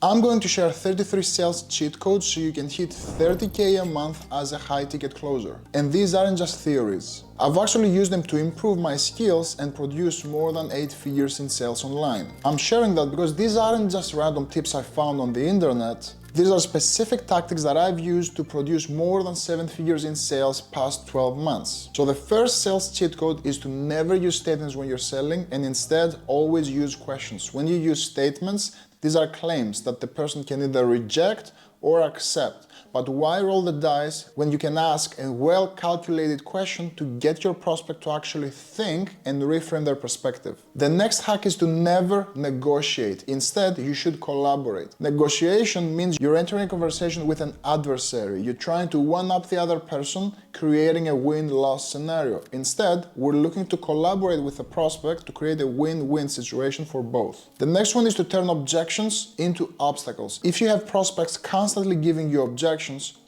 I'm going to share 33 sales cheat codes so you can hit 30K a month as a high-ticket closer. And these aren't just theories. I've actually used them to improve my skills and produce more than 8 figures in sales online. I'm sharing that because these aren't just random tips I found on the internet. These are specific tactics that I've used to produce more than 7 figures in sales past 12 months. So the first sales cheat code is to never use statements when you're selling and instead always use questions. When you use statements, these are claims that the person can either reject or accept. But why roll the dice when you can ask a well-calculated question to get your prospect to actually think and reframe their perspective? The next hack is to never negotiate. Instead, you should collaborate. Negotiation means you're entering a conversation with an adversary. You're trying to one-up the other person, creating a win-loss scenario. Instead, we're looking to collaborate with the prospect to create a win-win situation for both. The next one is to turn objections into obstacles. If you have prospects constantly giving you objections,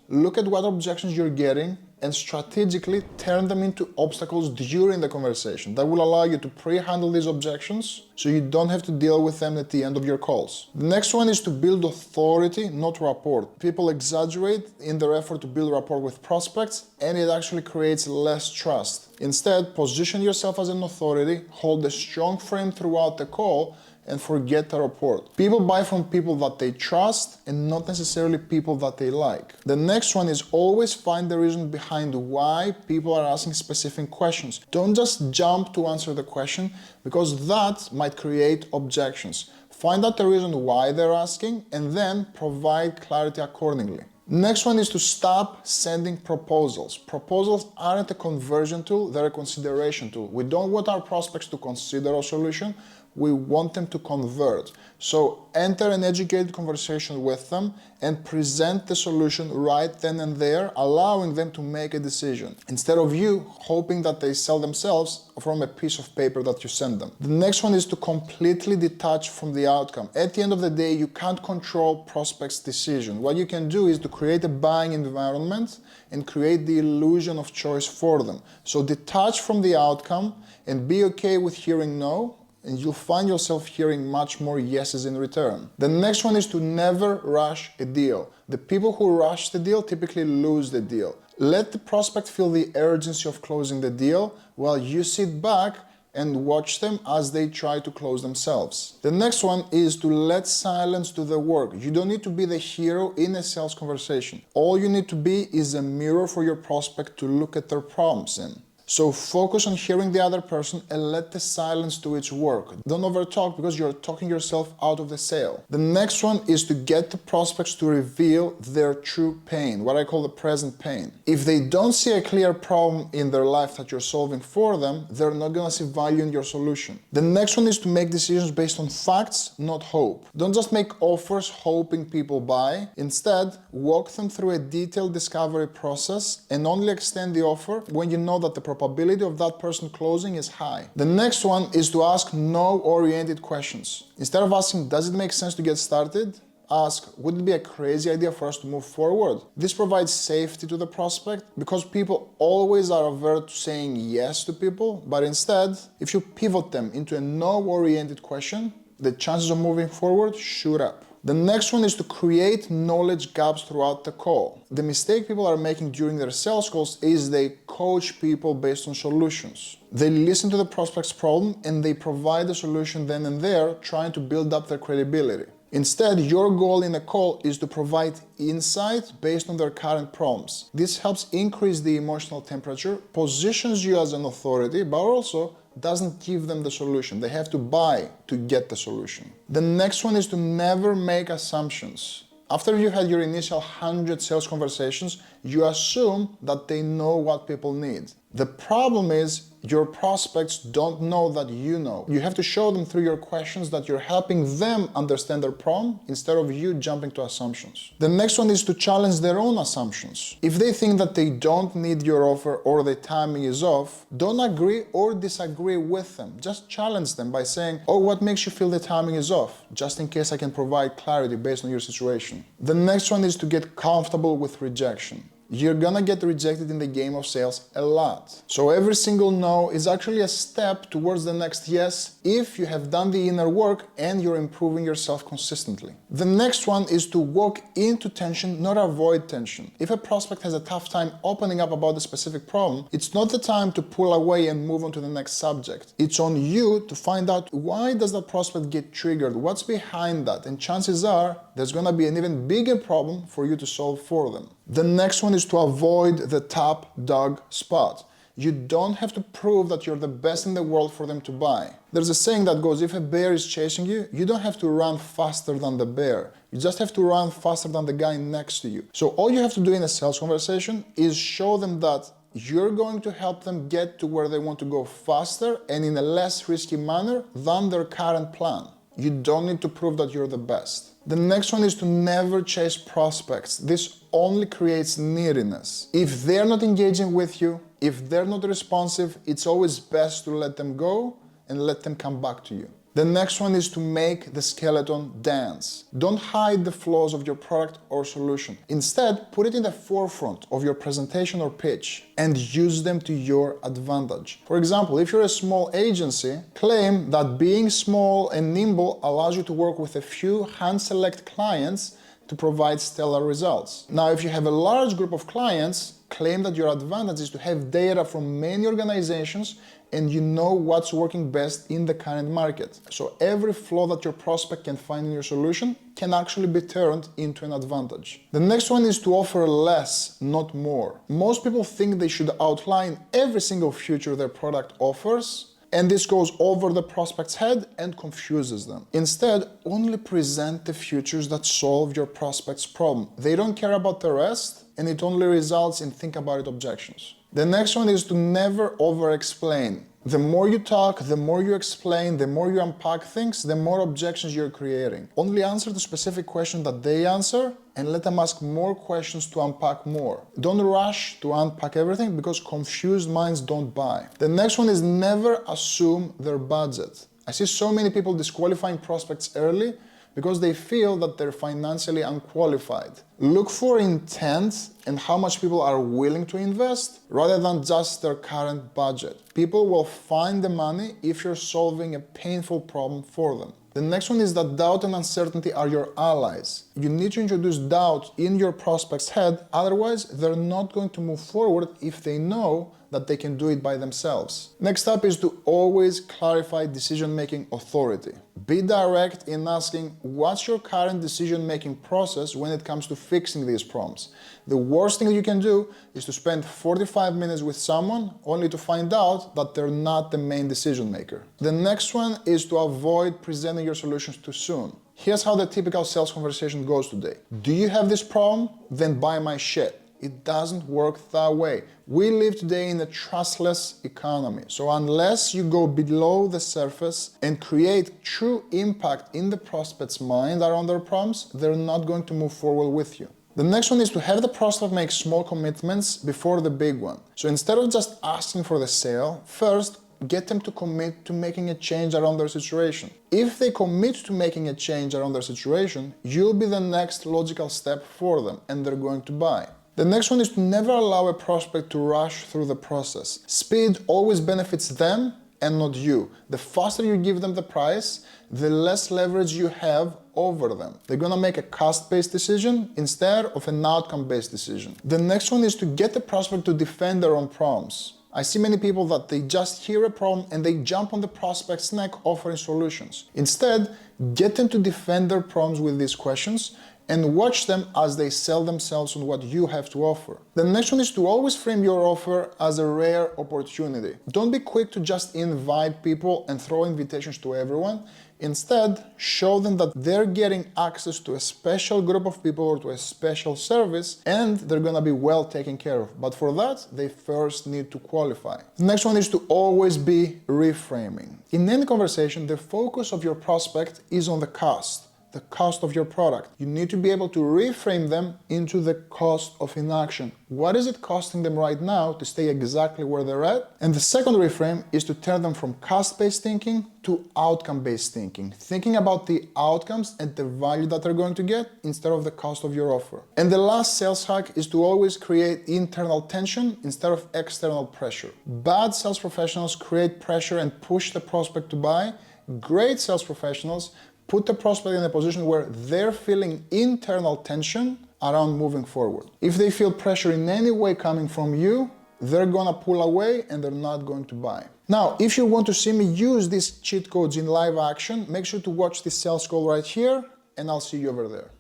look at what objections you're getting and strategically turn them into obstacles during the conversation. That will allow you to pre-handle these objections so you don't have to deal with them at the end of your calls. The next one is to build authority, not rapport. People exaggerate in their effort to build rapport with prospects, and it actually creates less trust. Instead, position yourself as an authority, hold a strong frame throughout the call, and forget the rapport. People buy from people that they trust and not necessarily people that they like. The next one is always find the reason behind why people are asking specific questions. Don't just jump to answer the question because that might create objections. Find out the reason why they're asking and then provide clarity accordingly. Next one is to stop sending proposals. Proposals aren't a conversion tool, they're a consideration tool. We don't want our prospects to consider a solution, we want them to convert. So enter an educated conversation with them and present the solution right then and there, allowing them to make a decision, instead of you hoping that they sell themselves from a piece of paper that you send them. The next one is to completely detach from the outcome. At the end of the day, you can't control prospects' decision. What you can do is to create a buying environment and create the illusion of choice for them. So detach from the outcome and be okay with hearing no, and you'll find yourself hearing much more yeses in return. The next one is to never rush a deal. The people who rush the deal typically lose the deal. Let the prospect feel the urgency of closing the deal while you sit back and watch them as they try to close themselves. The next one is to let silence do the work. You don't need to be the hero in a sales conversation. All you need to be is a mirror for your prospect to look at their problems in. So focus on hearing the other person and let the silence do its work. Don't overtalk because you're talking yourself out of the sale. The next one is to get the prospects to reveal their true pain, what I call the present pain. If they don't see a clear problem in their life that you're solving for them, they're not gonna see value in your solution. The next one is to make decisions based on facts, not hope. Don't just make offers hoping people buy. Instead, walk them through a detailed discovery process and only extend the offer when you know that the probability of that person closing is high. The next one is to ask no-oriented questions. Instead of asking, does it make sense to get started? Ask, would it be a crazy idea for us to move forward? This provides safety to the prospect because people always are averse to saying yes to people, but instead, if you pivot them into a no-oriented question, the chances of moving forward shoot up. The next one is to create knowledge gaps throughout the call. The mistake people are making during their sales calls is they coach people based on solutions. They listen to the prospect's problem and they provide the solution then and there, trying to build up their credibility. Instead, your goal in a call is to provide insight based on their current problems. This helps increase the emotional temperature, positions you as an authority, but also doesn't give them the solution. They have to buy to get the solution. The next one is to never make assumptions. After you had your initial 100 sales conversations, you assume that they know what people need. The problem is your prospects don't know that you know. You have to show them through your questions that you're helping them understand their problem instead of you jumping to assumptions. The next one is to challenge their own assumptions. If they think that they don't need your offer or the timing is off, don't agree or disagree with them. Just challenge them by saying, oh, what makes you feel the timing is off? Just in case I can provide clarity based on your situation. The next one is to get comfortable with rejection. you're gonna get rejected in the game of sales a lot. So every single no is actually a step towards the next yes if you have done the inner work and you're improving yourself consistently. The next one is to walk into tension, not avoid tension. If a prospect has a tough time opening up about a specific problem, it's not the time to pull away and move on to the next subject. It's on you to find out why does that prospect get triggered, what's behind that, and chances are there's gonna be an even bigger problem for you to solve for them. The next one is to avoid the top dog spot. You don't have to prove that you're the best in the world for them to buy. There's a saying that goes, if a bear is chasing you, you don't have to run faster than the bear. You just have to run faster than the guy next to you. So all you have to do in a sales conversation is show them that you're going to help them get to where they want to go faster and in a less risky manner than their current plan. You don't need to prove that you're the best. The next one is to never chase prospects. This only creates neediness. If they're not engaging with you, if they're not responsive, it's always best to let them go and let them come back to you. The next one is to make the skeleton dance. Don't hide the flaws of your product or solution. Instead, put it in the forefront of your presentation or pitch and use them to your advantage. For example, if you're a small agency, claim that being small and nimble allows you to work with a few hand-select clients to provide stellar results. Now, if you have a large group of clients, claim that your advantage is to have data from many organizations and you know what's working best in the current market. So every flaw that your prospect can find in your solution can actually be turned into an advantage. The next one is to offer less, not more. Most people think they should outline every single feature their product offers, and this goes over the prospect's head and confuses them. Instead, only present the features that solve your prospect's problem. They don't care about the rest, and it only results in think about it objections. The next one is to never over-explain. The more you talk, the more you explain, the more you unpack things, the more objections you're creating. Only answer the specific question that they answer and let them ask more questions to unpack more. Don't rush to unpack everything because confused minds don't buy. The next one is never assume their budget. I see so many people disqualifying prospects early because they feel that they're financially unqualified. Look for intent and how much people are willing to invest rather than just their current budget. People will find the money if you're solving a painful problem for them. The next one is that doubt and uncertainty are your allies. You need to introduce doubt in your prospect's head, otherwise they're not going to move forward if they know that they can do it by themselves. Next up is to always clarify decision-making authority. Be direct in asking what's your current decision-making process when it comes to fixing these problems. The worst thing you can do is to spend 45 minutes with someone only to find out that they're not the main decision maker. The next one is to avoid presenting your solutions too soon. Here's how the typical sales conversation goes today. Do you have this problem? Then buy my shit. It doesn't work that way. We live today in a trustless economy. So unless you go below the surface and create true impact in the prospect's mind around their problems, they're not going to move forward with you. The next one is to have the prospect make small commitments before the big one. So instead of just asking for the sale, first get them to commit to making a change around their situation. If they commit to making a change around their situation, you'll be the next logical step for them and they're going to buy. The next one is to never allow a prospect to rush through the process. Speed always benefits them and not you. The faster you give them the price, the less leverage you have over them. They're gonna make a cost-based decision instead of an outcome-based decision. The next one is to get the prospect to defend their own problems. I see many people that they just hear a problem and they jump on the prospect's neck offering solutions. Instead, get them to defend their problems with these questions and watch them as they sell themselves on what you have to offer. The next one is to always frame your offer as a rare opportunity. Don't be quick to just invite people and throw invitations to everyone. Instead, show them that they're getting access to a special group of people or to a special service and they're gonna be well taken care of. But for that, they first need to qualify. The next one is to always be reframing. In any conversation, the focus of your prospect is on the cost, the cost of your product. You need to be able to reframe them into the cost of inaction. What is it costing them right now to stay exactly where they're at? And the second reframe is to turn them from cost-based thinking to outcome-based thinking, thinking about the outcomes and the value that they're going to get instead of the cost of your offer. And the last sales hack is to always create internal tension instead of external pressure. Bad sales professionals create pressure and push the prospect to buy. Great sales professionals put the prospect in a position where they're feeling internal tension around moving forward. If they feel pressure in any way coming from you, they're gonna pull away and they're not going to buy. Now, if you want to see me use these cheat codes in live action, make sure to watch this sales call right here, and I'll see you over there.